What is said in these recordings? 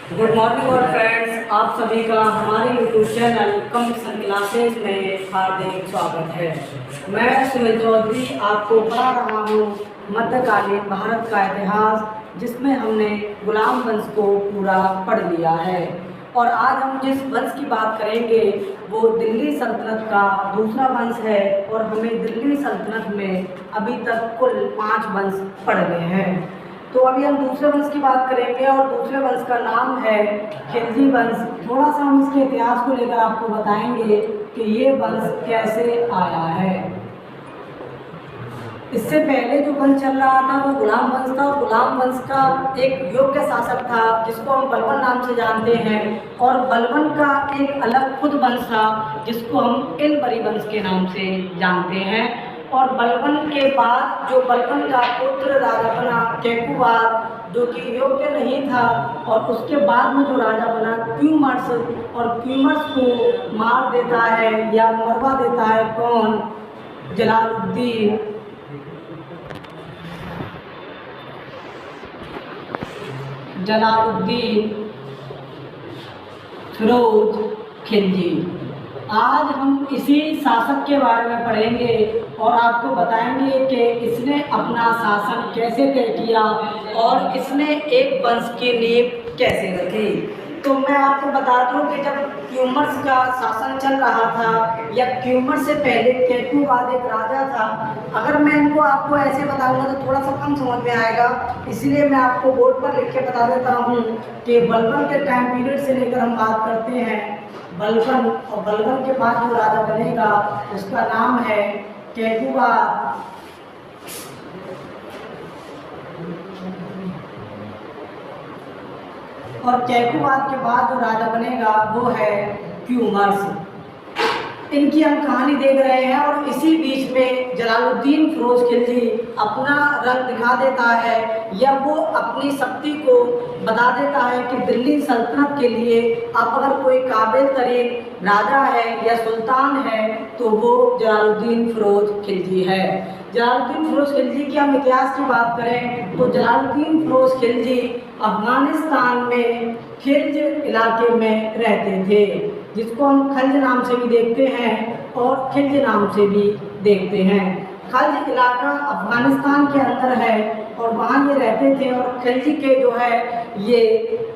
Good morning और friends, आप सभी का हमारे यूट्यूब चैनल कंपटीशन क्लासेस में हार्दिक स्वागत है। मैं सुनील चौधरी आपको पढ़ा रहा हूँ मध्यकालीन भारत का इतिहास, जिसमें हमने गुलाम वंश को पूरा पढ़ लिया है। और आज हम जिस वंश की बात करेंगे वो दिल्ली सल्तनत का दूसरा वंश है। और हमें दिल्ली सल्तनत में अभी तक कुल 5 वंश पढ़ गए हैं। तो अभी हम दूसरे वंश की बात करेंगे और दूसरे वंश का नाम है खिलजी वंश। थोड़ा सा हम इसके इतिहास को लेकर आपको बताएंगे कि ये वंश कैसे आया है। इससे पहले जो वंश चल रहा था वो गुलाम वंश था। और गुलाम वंश का एक योग्य शासक था जिसको हम बलबन नाम से जानते हैं। और बलबन का एक अलग खुद वंश था जिसको हम इलबरी वंश के नाम से जानते हैं। और बलबन के बाद जो बलबन का पुत्र राजा बना कैकुबाद, जो कि योग्य नहीं था, और उसके बाद में जो राजा बना क्यूमर्स, और क्यूमर्स को मार देता है या मरवा देता है कौन? जलालुद्दीन। जलालुद्दीन फिरोज खिलजी। आज हम इसी शासक के बारे में पढ़ेंगे और आपको बताएंगे कि इसने अपना शासन कैसे तय किया और इसने एक वंश की नींव कैसे रखी। तो मैं आपको बता दूं कि जब क्यूमर्स का शासन चल रहा था या क्यूमर्स से पहले कैकुबाद एक राजा था। अगर मैं इनको आपको ऐसे बताऊंगा तो थोड़ा सा कम समझ में आएगा, इसलिए मैं आपको बोर्ड पर लिख के बता देता हूँ कि बलबन के टाइम पीरियड से लेकर हम बात करते हैं बलबन, और बलबन के बाद जो राजा बनेगा उसका नाम है कैकुबाद। और कैकुबाद के बाद जो राजा बनेगा वो है क्यूमर्स। इनकी हम कहानी देख रहे हैं और इसी बीच में जलालुद्दीन फिरोज खिलजी अपना रंग दिखा देता है या वो अपनी शक्ति को बता देता है कि दिल्ली सल्तनत के लिए अब अगर कोई काबिल तरीन राजा है या सुल्तान है तो वो जलालुद्दीन फिरोज खिलजी है। जलालुद्दीन फिरोज खिलजी की हम इतिहास की बात करें तो जलालुद्दीन फिरोज खिलजी अफगानिस्तान में खिल्ज इलाके में रहते थे, जिसको हम खल्ज नाम से भी देखते हैं और खिल्ज नाम से भी देखते हैं। खल्ज इलाका अफगानिस्तान के अंदर है और वहाँ ये रहते थे। और खिल्जी के जो है ये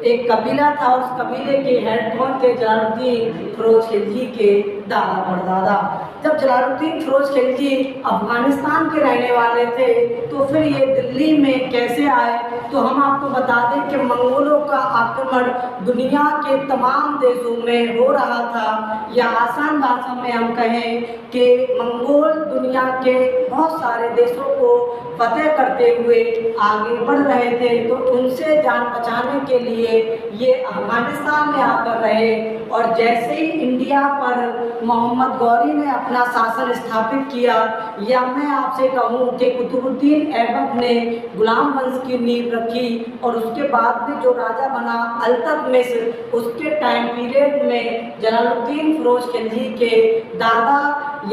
एक कबीला था और उस कबीले के हेड कौन थे? जलालुद्दीन फिरोज खिलजी के दादा परदादा। जब जलालुद्दीन फिरोज खिलजी अफगानिस्तान के रहने वाले थे तो फिर ये दिल्ली में कैसे आए? तो हम आपको बता दें कि मंगोलों का आक्रमण दुनिया के तमाम देशों में हो रहा था, या आसान भाषा में हम कहें कि मंगोल दुनिया के बहुत सारे देशों को फतेह करते हुए आगे बढ़ रहे थे। तो उनसे जान बचाने के लिए ये अफगानिस्तान में आकर रहे। और जैसे ही इंडिया पर मोहम्मद गौरी ने अपना शासन स्थापित किया, या मैं आपसे कहूँ कि कुतुबुद्दीन ऐबक ने गुलाम वंश की नींव रखी और उसके बाद में जो राजा बना अल्ततमिश, उसके टाइम पीरियड में जलालुद्दीन फिरोज खिलजी के दादा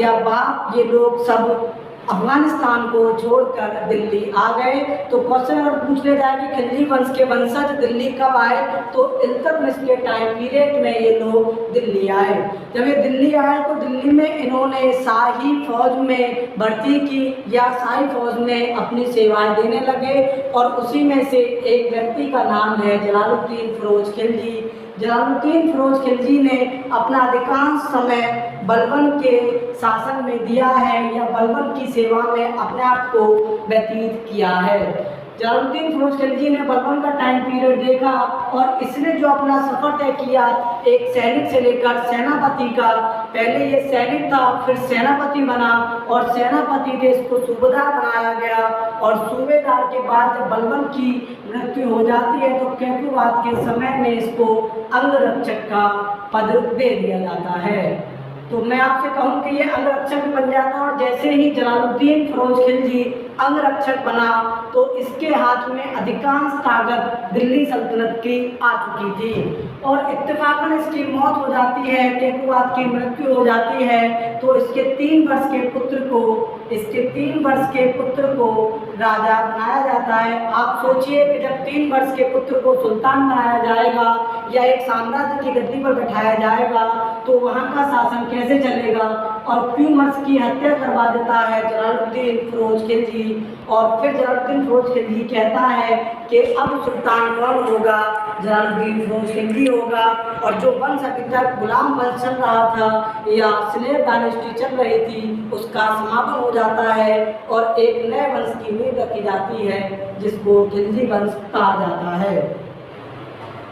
या बाप ये लोग सब अफगानिस्तान को छोड़कर दिल्ली आ गए। तो क्वेश्चन अगर पूछ लिया जाए कि खिलजी वंश के वंशज दिल्ली कब आए, तो इल्तुतमिश के टाइम पीरियड में ये लोग दिल्ली आए। जब ये दिल्ली आए तो दिल्ली में इन्होंने शाही फौज में भर्ती की या शाही फौज में अपनी सेवाएं देने लगे। और उसी में से एक व्यक्ति का नाम है जलालुद्दीन फिरोज खिलजी। जलालुद्दीन फिरोज खिलजी ने अपना अधिकांश समय बलबन के शासन में दिया है या बलबन की सेवा में अपने आप को व्यतीत किया है। जलालुद्दीन फिरोज खिलजी ने बलबन का टाइम पीरियड देखा और इसने जो अपना सफ़र तय किया एक सैनिक से लेकर सेनापति का। पहले ये सैनिक था, फिर सेनापति बना और सेनापति थे, इसको सूबेदार बनाया गया। और सूबेदार के बाद जब बलबन की मृत्यु हो जाती है तो कैकुबाद के समय में इसको अंगरक्षक का पद दे दिया जाता है। तो मैं आपसे कहूँ कि ये अंगरक्षक बन जाता। और जैसे ही जलालुद्दीन फिरोज खिलजी अंगरक्षक बना तो इसके हाथ में अधिकांश ताकत दिल्ली सल्तनत की आ चुकी थी। और इत्तेफाकन इसकी मौत हो जाती है, कैकुबाद की मृत्यु हो जाती है। तो इसके 3 वर्ष के पुत्र को राजा बनाया जाता है। आप सोचिए कि जब 3 वर्ष के पुत्र को सुल्तान बनाया जाएगा या एक साम्राज्य की गद्दी पर बैठाया जाएगा तो वहाँ का शासन कैसे चलेगा। और क्यूमर्स की हत्या करवा देता है जलालुद्दीन फिरोज खिलजी। और फिर जलालुद्दीन फिरोज खिलजी कहता है कि अब सुल्तान कौन होगा, जलालुद्दीन फिरोज खिलजी होगा। और जो वंश अभी तक गुलाम वंश चल रहा था या स्लेव डायनेस्टी चल रही थी उसका समापन हो जाता है और एक नए वंश की नींव रखी जाती है जिसको खिलजी वंश कहा जाता है।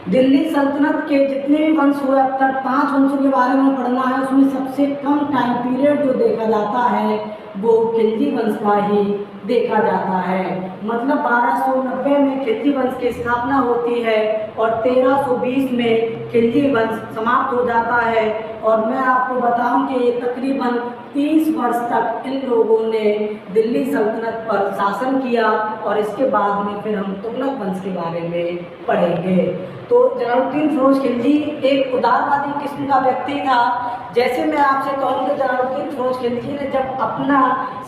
दिल्ली सल्तनत के जितने भी वंश हुए अब तक 5 वंशों के बारे में पढ़ना है। उसमें सबसे कम टाइम पीरियड जो देखा जाता है वो खिलजी वंश का ही देखा जाता है। मतलब 1290 में खिलजी वंश की स्थापना होती है और 1320 में खिलजी वंश समाप्त हो जाता है। और मैं आपको बताऊं कि ये तकरीबन 30 वर्ष तक इन लोगों ने दिल्ली सल्तनत पर शासन किया और इसके बाद में फिर हम तुगलक वंश के बारे में पढ़ेंगे। तो जलालुद्दीन फिरोज खिलजी एक उदारवादी किस्म का व्यक्ति था। जैसे मैं आपसे कहूँ कि जलालुद्दीन फिरोज खिलजी ने जब अपना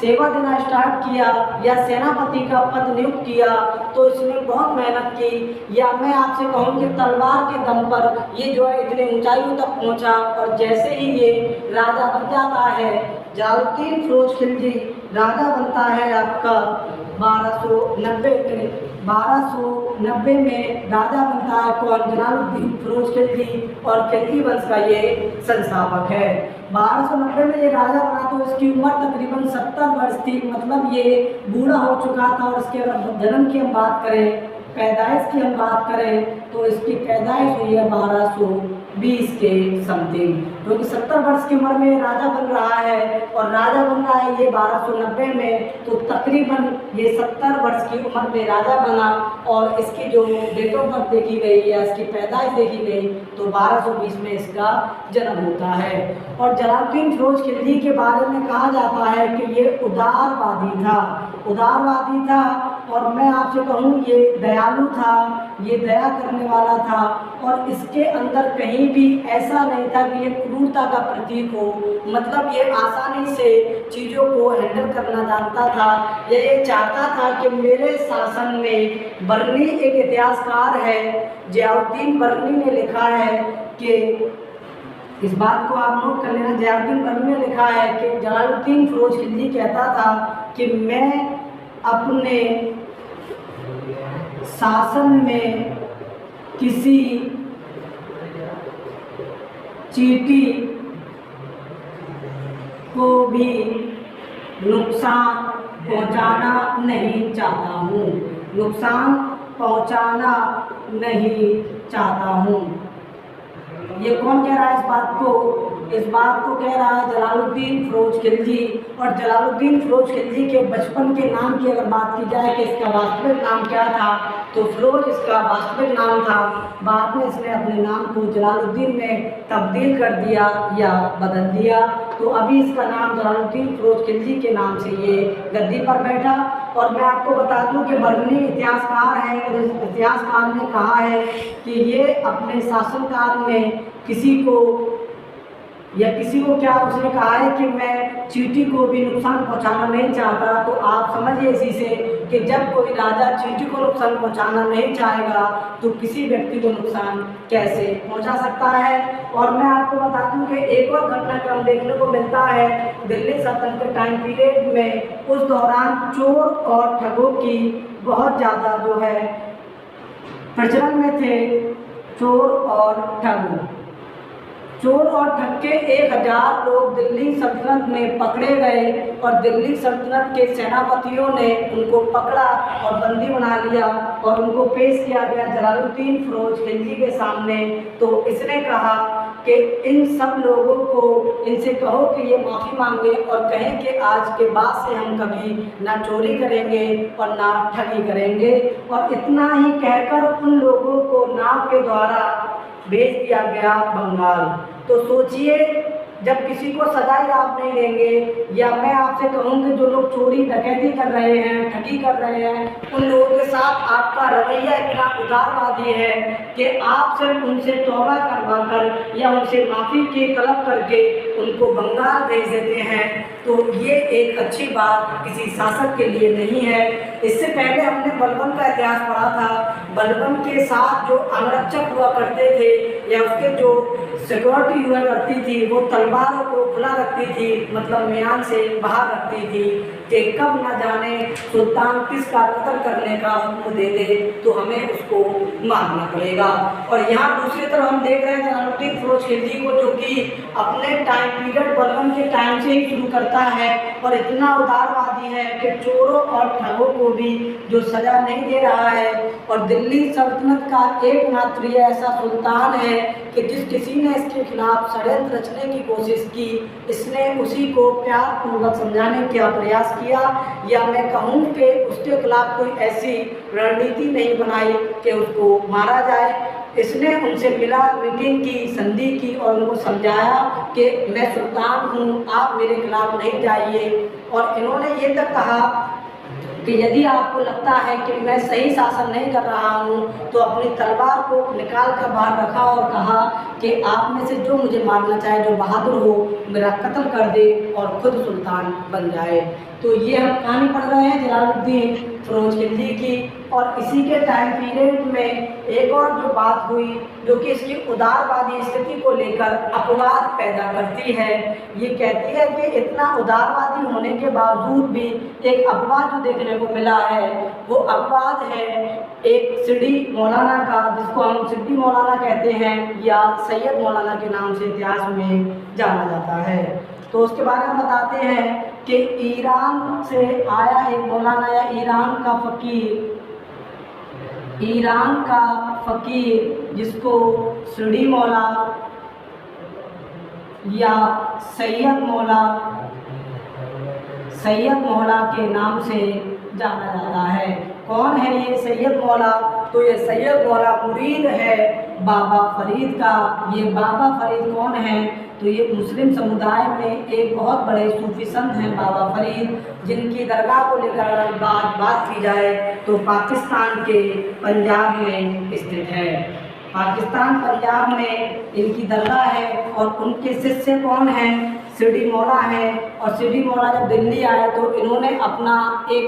सेवा देना स्टार्ट किया या सेनापति का पद नियुक्त किया तो इसने बहुत मेहनत की। या मैं आपसे कहूँ कि तलवार के दम पर ये जो है इतनी ऊंचाइयों तक पहुँचा। और जैसे ही ये राजा बन जाता है जलालुद्दीन फिरोज खिलजी राजा बनता है आपका 1290 में राजा बनता है कौन, जलालुद्दीन फिरोज खिलजी। और खिलजी वंश का ये संस्थापक है। 1290 में ये राजा बना तो इसकी उम्र तकरीबन 70 वर्ष थी। मतलब ये बूढ़ा हो चुका था। और इसके अगर जन्म की हम बात करें, पैदाइश की हम बात करें तो इसकी पैदाइश हुई है 1220 के समथिंग, क्योंकि 70 वर्ष की उम्र में राजा बन रहा है और राजा बन रहा है ये 1290 में। तो तकरीबन ये 70 वर्ष की उम्र में राजा बना और इसकी जो डेट ऑफ बर्थ देखी गई या इसकी पैदाइश देखी गई तो 1220 में इसका जन्म होता है। और जलालुद्दीन फिरोज खिलजी के बारे में कहा जाता है कि ये उदारवादी था। और मैं आपसे कहूँ ये दयालु था, ये दया करने वाला था। और इसके अंदर कहीं भी ऐसा नहीं था कि ये क्रूरता का प्रतीक हो। मतलब ये आसानी से चीज़ों को हैंडल करना जानता था। ये चाहता था कि मेरे शासन में, बर्नी एक इतिहासकार है जियाउद्दीन बर्नी ने लिखा है कि इस बात को आप नोट कर लेना, जियाउद्दीन बर्नी ने लिखा है कि जलालुद्दीन फिरोज खिलजी कहता था कि मैं अपने शासन में किसी चींटी को भी नुकसान पहुंचाना नहीं चाहता हूँ, नुकसान पहुंचाना नहीं चाहता हूँ। ये कौन कह रहा है इस बात को? इस बात को कह रहा है जलालुद्दीन फिरोज खिलजी। और जलालुद्दीन फिरोज खिलजी के बचपन के नाम की अगर बात की जाए कि इसका वास्तविक नाम क्या था तो फिरोज इसका वास्तविक नाम था। बाद में इसने अपने नाम को जलालुद्दीन में तब्दील कर दिया या बदल दिया। तो अभी इसका नाम जलालुद्दीन फिरोज खिलजी के नाम से ये गद्दी पर बैठा। और मैं आपको बता दूं कि बर्नी इतिहासकार है और इस इतिहासकार ने कहा है कि ये अपने शासनकाल में किसी को क्या उसने कहा है कि मैं चींटी को भी नुकसान पहुंचाना नहीं चाहता। तो आप समझिए इसी से कि जब कोई राजा चींटी को नुकसान पहुंचाना नहीं चाहेगा तो किसी व्यक्ति को नुकसान कैसे पहुंचा सकता है। और मैं आपको बता दूं कि एक और घटनाक्रम देखने को मिलता है दिल्ली सल्तनत के टाइम पीरियड में। उस दौरान चोर और ठगों की बहुत ज़्यादा जो है प्रचलन में थे। चोर और ठग के 1000 लोग दिल्ली सल्तनत में पकड़े गए और दिल्ली सल्तनत के सेनापतियों ने उनको पकड़ा और बंदी बना लिया और उनको पेश किया गया जलालुद्दीन फिरोज खिलजी के सामने। तो इसने कहा कि इन सब लोगों को इनसे कहो कि ये माफ़ी मांगे और कहें कि आज के बाद से हम कभी ना चोरी करेंगे और ना ठगी करेंगे। और इतना ही कहकर उन लोगों को नाव के द्वारा भेज दिया गया बंगाल। तो सोचिए जब किसी को सजाई आप नहीं देंगे, या मैं आपसे कहूँ कि जो लोग चोरी डकैती कर रहे हैं, ठगी कर रहे हैं, उन लोगों के साथ आपका रवैया इतना उदारवादी है कि आप सिर्फ उनसे तौबा करवा कर या उनसे माफ़ी की तलब करके उनको बंगाल भेज देते हैं। तो ये एक अच्छी बात किसी शासक के लिए नहीं है। इससे पहले हमने बलबन का इतिहास पढ़ा था। बलबन के साथ जो अंगरक्षक हुआ करते थे या उसके जो सिक्योरिटी हुआ करती थी, वो तलवारों को खुला रखती थी, मतलब म्यान से बाहर रखती थी कि कब न जाने सुल्तान किसका कत्ल करने का हुक्म दे दे तो हमें उसको मारना पड़ेगा। और यहाँ दूसरी तरफ हम देख रहे हैं जलालुद्दीन फिरोज खिलजी को, जो कि अपने टाइम पीरियड बलबन के टाइम से ही शुरू करता है और इतना उदारवादी है कि चोरों और ठगों को भी जो सजा नहीं दे रहा है। और दिल्ली सल्तनत का एकमात्र ऐसा सुल्तान है कि जिस किसी ने इसके खिलाफ षड्यंत्र रचने की कोशिश की, इसने उसी को प्यार पूर्वक समझाने का प्रयास किया, या मैं कहूँ कि उसके खिलाफ कोई ऐसी रणनीति नहीं बनाई कि उसको मारा जाए। इसने उनसे मिला, मीटिंग की, संधि की और उनको समझाया कि मैं सुल्तान हूँ, आप मेरे खिलाफ नहीं जाइए। और इन्होंने ये तक कहा कि यदि आपको लगता है कि मैं सही शासन नहीं कर रहा हूँ तो अपनी तलवार को निकाल कर बाहर रखा और कहा कि आप में से जो मुझे मारना चाहे, जो बहादुर हो, मेरा कत्ल कर दे और खुद सुल्तान बन जाए। तो ये हम कहानी पढ़ रहे हैं जलालुद्दीन फिरोज खिलजी की। और इसी के टाइम पीरियड में एक और जो बात हुई जो कि इसकी उदारवादी स्थिति को लेकर अपवाद पैदा करती है। ये कहती है कि इतना उदारवादी होने के बावजूद भी एक अपवाद जो देखने को मिला है, वो अपवाद है एक सिड्डी मौलाना का, जिसको हम सिड्डी मौलाना कहते हैं या सैयद मौलाना के नाम से इतिहास में जाना जाता है। तो उसके बारे में बताते हैं कि ईरान से आया एक मौलाना या ईरान का फ़कीर जिसको सिड्डी मौला या सैयद मौला के नाम से जाना जाता है। कौन है ये सैयद मौला? तो ये सैयद मौला मुरीद है बाबा फरीद का। ये बाबा फरीद कौन है? तो ये मुस्लिम समुदाय में एक बहुत बड़े सूफी संत हैं बाबा फरीद, जिनकी दरगाह को लेकर बात की जाए तो पाकिस्तान के पंजाब में स्थित है। पाकिस्तान पंजाब में इनकी दरगाह है। और उनके शिष्य कौन हैं? सिड्डी मौला है। और सिड्डी मौला जब दिल्ली आए तो इन्होंने अपना एक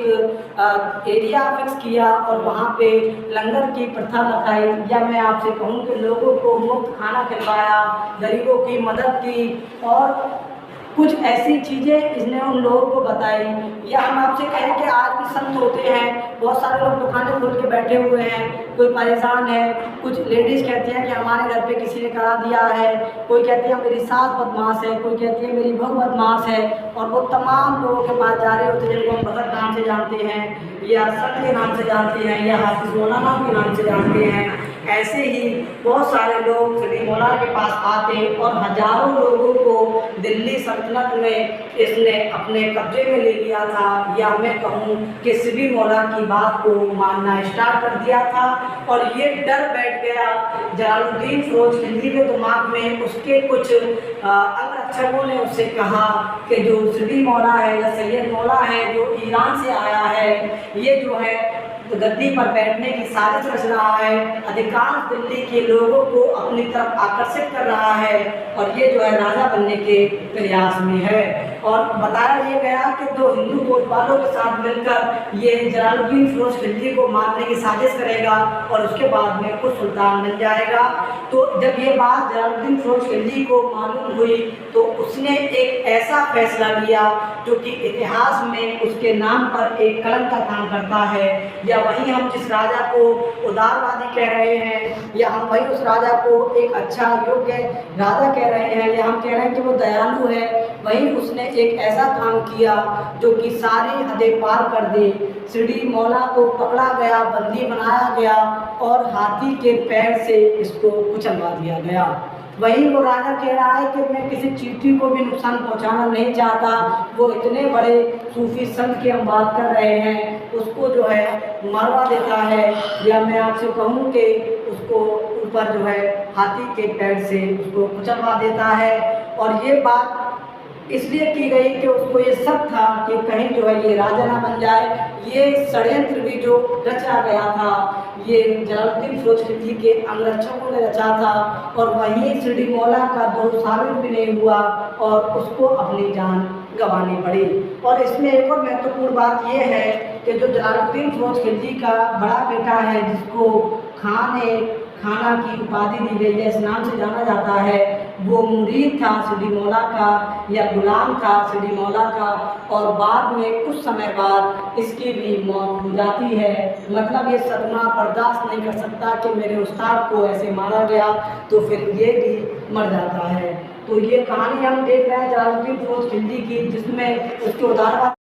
एरिया फिक्स किया और वहाँ पे लंगर की प्रथा रखाई, या मैं आपसे कहूँ कि लोगों को मुफ्त खाना खिलवाया, गरीबों की मदद की और कुछ ऐसी चीज़ें इसने उन लोगों को बताई। या हम आपसे कहें कि आज भी संत होते हैं, बहुत सारे लोग दुकानें खोल के बैठे हुए हैं, कोई परेशान है, कुछ लेडीज़ कहती हैं कि हमारे घर पे किसी ने करा दिया है, कोई कहती है मेरी सास बदमाश है, कोई कहती है मेरी बहू बदमाश है, और वो तमाम लोगों के पास जा रहे होते हैं जिनको हम भगत नाम से जानते हैं या संत के नाम से जानते हैं या हाफिज मौलाना के नाम से जानते हैं। ऐसे ही बहुत सारे लोग सिड्डी मौलाना के पास आते और हजारों लोगों को दिल्ली सल्तनत में इसने अपने कब्जे में ले लिया था, या मैं कहूँ कि सिड्डी मौलाना की बात को मानना स्टार्ट कर दिया था। और ये डर बैठ गया जलालुद्दीन फिरोज खिलजी के दिमाग में। उसके कुछ अंगरक्षकों ने उससे कहा कि जो सिड्डी मौला है या सैयद मौला है जो ईरान से आया है, ये जो है गद्दी पर बैठने की साजिश रच रहा है, अधिकांश दिल्ली के लोगों को अपनी तरफ आकर्षित कर रहा है और ये जो है राजा बनने के प्रयास में है। और बताया ये गया कि दो हिंदू कोतवालों के साथ मिलकर ये जलालुद्दीन फिरोज खिलजी को मारने की साजिश करेगा और उसके बाद में खुद सुल्तान बन जाएगा। तो जब ये बात जलालुद्दीन फिरोज खिलजी को मालूम हुई तो उसने एक ऐसा फैसला लिया जो कि इतिहास में उसके नाम पर एक कलंक का काम करता है। या वहीं हम जिस राजा को उदारवादी कह रहे हैं, या हम वहीं उस राजा को एक अच्छा योग्य राजा कह रहे हैं, या हम कह रहे हैं कि वो दयालु है, वहीं उसने एक ऐसा काम किया जो कि सारी हदें पार कर दी। सिड्डी मौला को पकड़ा गया, बंदी बनाया गया और हाथी के पैर से इसको कुचलवा दिया गया। वहीं वो राजा कह रहा है कि मैं किसी चींटी को भी नुकसान पहुंचाना नहीं चाहता। वो इतने बड़े सूफी संत की हम बात कर रहे हैं, उसको जो है मरवा देता है, या मैं आपसे कहूँ कि उसको ऊपर जो है हाथी के पैर से उसको कुचलवा देता है। और ये बात इसलिए की गई कि उसको ये शक था कि कहीं जो है ये राजा ना बन जाए। ये षड्यंत्र भी जो रचा गया था ये जलालुद्दीन फिरोज खिलजी के अंगरक्षकों ने रचा था, और वहीं सिड्डी मौला का दोष साबित भी नहीं हुआ और उसको अपनी जान गंवानी पड़ी। और इसमें एक और महत्वपूर्ण बात ये है कि जो जलालुद्दीन फिरोज खिलजी का बड़ा बेटा है, जिसको खाना की उपाधि दी गई है, इस नाम से जाना जाता है, वो मुरीद था सिद्दी मौला का या गुलाम था सिद्दी मौला का, और बाद में कुछ समय बाद इसकी भी मौत हो जाती है। मतलब ये सदमा बर्दाश्त नहीं कर सकता कि मेरे उस्ताद को ऐसे मारा गया, तो फिर ये भी मर जाता है। तो ये कहानी हम देख रहे हैं जलालुद्दीन फिरोज खिलजी की, जिसमें उसके उदारवाद।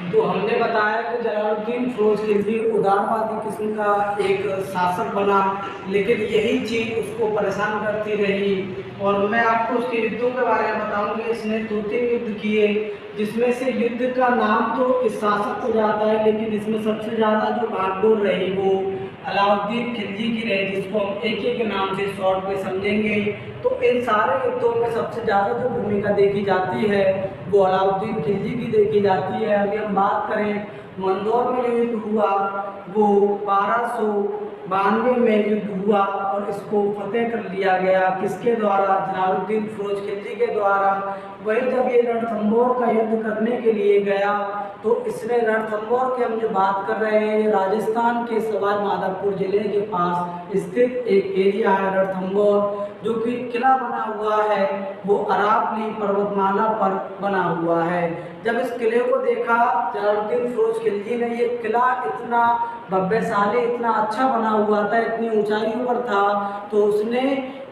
तो हमने बताया कि जलालुद्दीन फिरोज खिलजी उदारवादी किस्म का एक शासक बना, लेकिन यही चीज़ उसको परेशान करती रही। और मैं आपको उसके युद्धों के बारे में बताऊंगी। इसने 2-3 युद्ध किए, जिसमें से युद्ध का नाम तो इस शासक को जाता है, लेकिन इसमें सबसे ज़्यादा जो बागडोर रही वो अलाउद्दीन खिलजी की रही, जिसको हम एक एक नाम से शॉर्ट में समझेंगे। तो इन सारे युद्धों में सबसे ज़्यादा जो भूमिका देखी जाती है वो अलाउद्दीन खिलजी की देखी जाती है। अभी हम बात करें मंदसौर में जो युद्ध हुआ वो 1292 में युद्ध हुआ, और इसको फतेह कर लिया गया किसके द्वारा? जलालुद्दीन फिरोज खिलजी के द्वारा। वही जब ये रणथंभौर का युद्ध करने के लिए गया, तो इसने रणथंभौर की हम जो बात कर रहे हैं, ये राजस्थान के सवाई माधोपुर जिले के पास स्थित एक एरिया है रणथंभौर, जो कि किला बना हुआ है वो अरावली पर्वतमाला पर बना हुआ है। जब इस किले को देखा जलालुद्दीन फिरोज खिलजी ने, ये किला इतना भव्यशाली, इतना अच्छा बना हुआ था, इतनी ऊंचाइयों पर था, तो उसने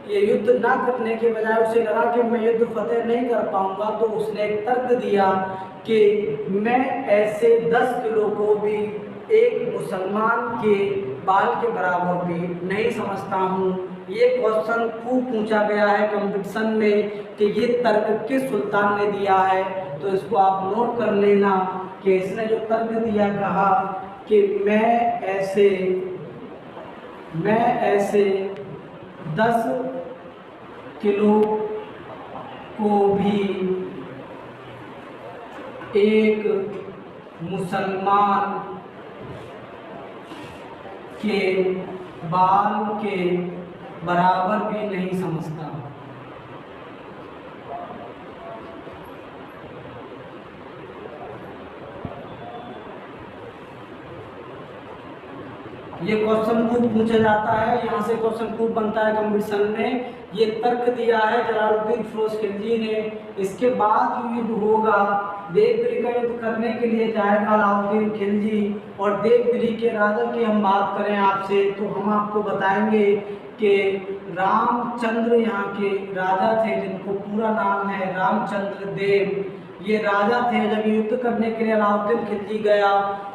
ये युद्ध ना करने के बजाय उसे लगा कि मैं युद्ध फतेह नहीं कर पाऊंगा, तो उसने एक तर्क दिया कि मैं ऐसे 10 किलो को भी एक मुसलमान के बाल के बराबर भी नहीं समझता हूँ। ये क्वेश्चन खूब पूछा गया है कंपटीशन में कि ये तर्क किस सुल्तान ने दिया है, तो इसको आप नोट कर लेना कि इसने जो तर्क दिया, कहा कि मैं ऐसे 10 किलो को भी एक मुसलमान के बाल के बराबर भी नहीं समझता। ये क्वेश्चन खूब पूछा जाता है, यहाँ से क्वेश्चन खूब बनता है कंपटीशन में। ये तर्क दिया है जलालुद्दीन फिरोज खिलजी ने। इसके बाद जो युद्ध होगा, देवगिरी का युद्ध करने के लिए जाएगा अलाउद्दीन खिलजी, और देवगिरी के राजा की हम बात करें आपसे, तो हम आपको बताएंगे कि रामचंद्र यहाँ के राजा थे, जिनको पूरा नाम है रामचंद्र देव। ये राजा थे जब युद्ध करने के लिए अलाउद्दीन खिलजी गया।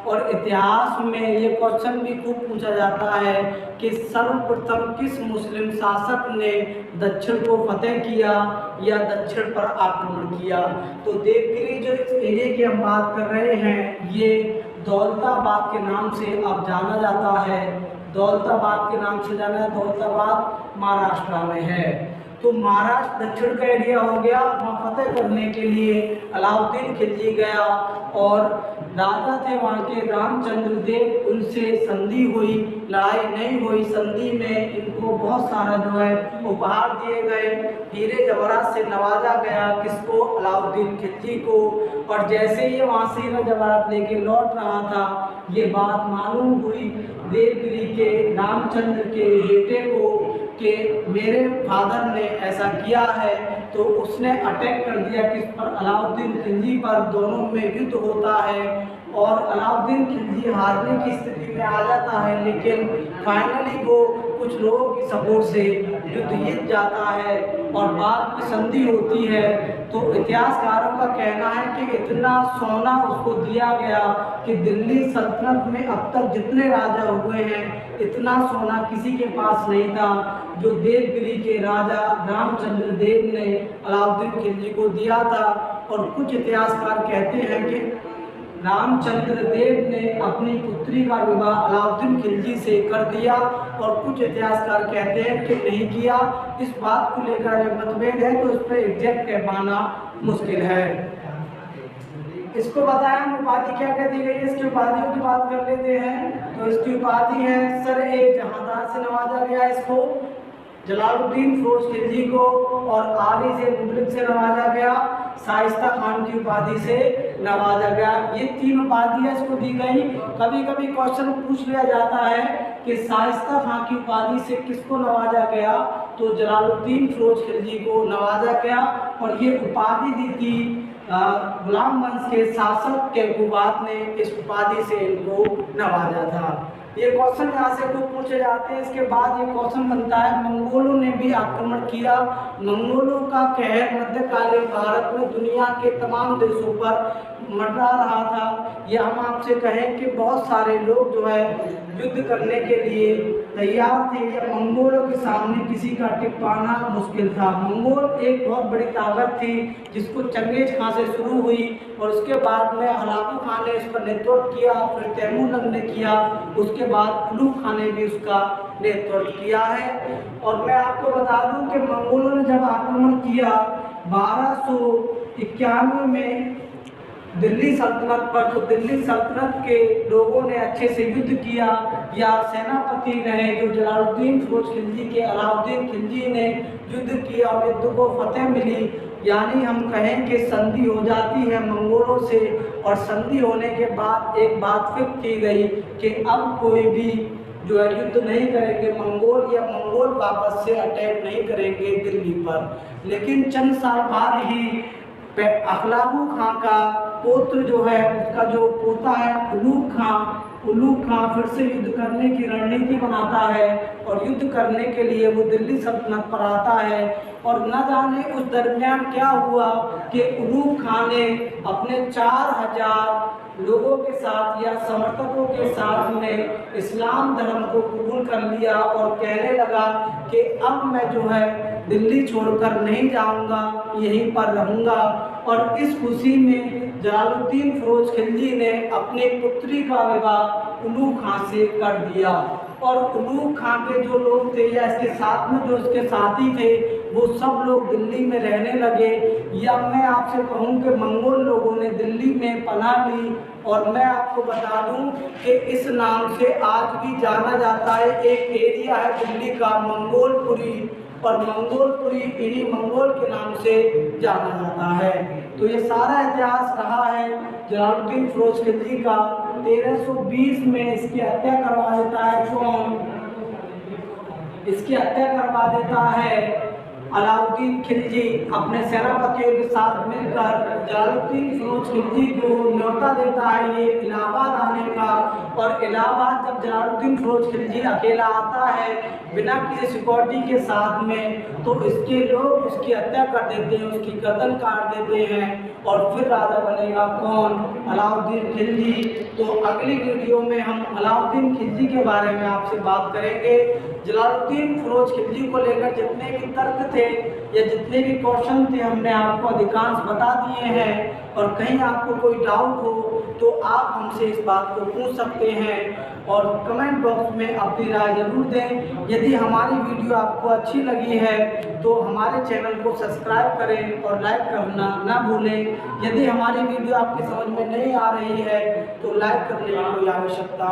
और इतिहास में ये क्वेश्चन भी खूब पूछा जाता है कि सर्वप्रथम किस मुस्लिम शासक ने दक्षिण को फतेह किया या दक्षिण पर आक्रमण किया। तो देवगिरी जो इस एरिया की हम बात कर रहे हैं, ये दौलताबाद के नाम से अब जाना जाता है। दौलताबाद के नाम से जाना है, दौलताबाद महाराष्ट्र में है। तो महाराष्ट्र दक्षिण का एरिया हो गया। वहाँ फतेह करने के लिए अलाउद्दीन खिलजी गया, और राजा थे वहाँ के रामचंद्र देव, उनसे संधि हुई, लड़ाई नहीं हुई। संधि में इनको बहुत सारा जो है उपहार दिए गए, हीरे जवाहरात से नवाजा गया, किसको? अलाउद्दीन खिलजी को। और जैसे ही वहाँ से हीरे जवाहरात लेके लौट रहा था, ये बात मालूम हुई देवगिरी के रामचंद्र के बेटे को कि मेरे फादर ने ऐसा किया है, तो उसने अटैक कर दिया किस पर? अलाउद्दीन खिलजी पर। दोनों में युद्ध होता है और अलाउद्दीन खिलजी हारने की स्थिति में आ जाता है, लेकिन फाइनली वो कुछ लोगों की सपोर्ट से युद्ध जीत जाता है और बाद में संधि होती है। तो इतिहासकारों का कहना है कि इतना सोना उसको दिया गया कि दिल्ली सल्तनत में अब तक जितने राजा हुए हैं, इतना सोना किसी के पास नहीं था जो देवगिरी के राजा रामचंद्र देव ने अलाउद्दीन खिलजी को दिया था। और कुछ इतिहासकार कहते हैं कि रामचंद्र देव ने अपनी पुत्री का विवाह अलाउद्दीन खिलजी से कर दिया, और कुछ इतिहासकार कहते हैं कि नहीं किया। इस बात को लेकर एक मतभेद है, तो इस पर एग्जैक्ट कह पाना मुश्किल है। इसको बताया हम उपाधि क्या कहती गई है। इसकी उपाधियों की बात कर लेते हैं। तो इसकी उपाधि है सर ए जहांदार से नवाजा गया इसको। जलालुद्दीन फिरोज खिलजी को, और आली से मुबलिक से नवाजा गया, शाइस्ता खान की उपाधि से नवाजा गया। ये 3 उपाधियाँ इसको दी गई। कभी कभी क्वेश्चन पूछ लिया जाता है कि शाइस्ता खान की उपाधि से किसको नवाजा गया, तो जलालुद्दीन फिरोज खिलजी को नवाजा गया। और ये उपाधि दी थी गुलाम वंश के शासक कैकुबात ने इस उपाधि से इनको नवाजा था। ये क्वेश्चन यहाँ से कुछ पूछे जाते हैं। इसके बाद ये क्वेश्चन बनता है, मंगोलों ने भी आक्रमण किया। मंगोलों का कहर मध्यकालीन भारत में दुनिया के तमाम देशों पर मंडरा रहा था। ये हम आपसे कहें कि बहुत सारे लोग जो है युद्ध करने के लिए तैयार थे। या मंगोलों के सामने किसी का टिक पाना मुश्किल था। मंगोल एक बहुत बड़ी ताकत थी जिसको चंगेज खां से शुरू हुई, और उसके बाद में हलाकू खान ने इस पर नेतृत्व किया, फिर तैमूर ने किया, उसके बाद उलूग खान ने भी उसका नेतृत्व किया है। और मैं आपको बता दूं कि मंगोलों ने जब आक्रमण किया 1291 में दिल्ली सल्तनत पर, तो दिल्ली सल्तनत के लोगों ने अच्छे से युद्ध किया, या सेनापति रहे जो जलालुद्दीन फिरोज खिलजी के अलाउद्दीन खिलजी ने युद्ध किया और युद्ध को फतेह मिली। यानी हम कहें कि संधि हो जाती है मंगोलों से, और संधि होने के बाद एक बात फिक्स की गई कि अब कोई भी जो है युद्ध नहीं करेंगे मंगोल, या मंगोल वापस से अटैक नहीं करेंगे दिल्ली पर। लेकिन चंद साल बाद ही अखलाकू खां का पुत्र जो है, उसका जो पोता है उलूग खां फिर से युद्ध करने की रणनीति बनाता है, और युद्ध करने के लिए वो दिल्ली सल्तनत पर आता है। और न जाने उस दरमियान क्या हुआ कि उलूग खां ने अपने 4000 लोगों के साथ या समर्थकों के साथ में इस्लाम धर्म को कबूल कर लिया, और कहने लगा कि अब मैं जो है दिल्ली छोड़कर नहीं जाऊंगा, यहीं पर रहूंगा। और इस खुशी में जलालुद्दीन फिरोज खिलजी ने अपनी पुत्री का विवाह उलूग खां से कर दिया। और उलूग खां के जो लोग थे या इसके साथ में जो इसके साथी थे, वो सब लोग दिल्ली में रहने लगे। या मैं आपसे कहूं कि मंगोल लोगों ने दिल्ली में पनाह ली। और मैं आपको बता दूं कि इस नाम से आज भी जाना जाता है, एक एरिया है दिल्ली का मंगोलपुरी, और मंगोलपुरी इन्हीं मंगोल के नाम से जाना जाता है। तो ये सारा इतिहास रहा है जलालुद्दीन फिरोज खिलजी का। 1320 में इसकी हत्या करवा देता है कौन? इसकी हत्या करवा देता है अलाउद्दीन खिलजी अपने सेनापतियों के साथ मिलकर। जलालुद्दीन फिरोज खिलजी को न्योता देता है ये इलाहाबाद आने का, और इलाहाबाद जब जलालुद्दीन फिरोज खिलजी अकेला आता है बिना किसी सिक्योरिटी के साथ में, तो इसके लोग उसकी हत्या कर देते हैं, उसकी गर्दन काट देते हैं, और फिर राजा बनेगा कौन? अलाउद्दीन खिलजी। तो अगली वीडियो में हम अलाउद्दीन खिलजी के बारे में आपसे बात करेंगे। जलालुद्दीन फिरोज खिलजी को लेकर जितने भी तर्क थे या जितने भी क्वेश्चन थे हमने आपको अधिकांश बता दिए हैं। और कहीं आपको कोई डाउट हो तो आप हमसे इस बात को पूछ सकते हैं, और कमेंट बॉक्स में अपनी राय जरूर दें। यदि हमारी वीडियो आपको अच्छी लगी है तो हमारे चैनल को सब्सक्राइब करें और लाइक करना ना भूलें। यदि हमारी वीडियो आपकी समझ में नहीं आ रही है तो लाइक करने की कोई आवश्यकता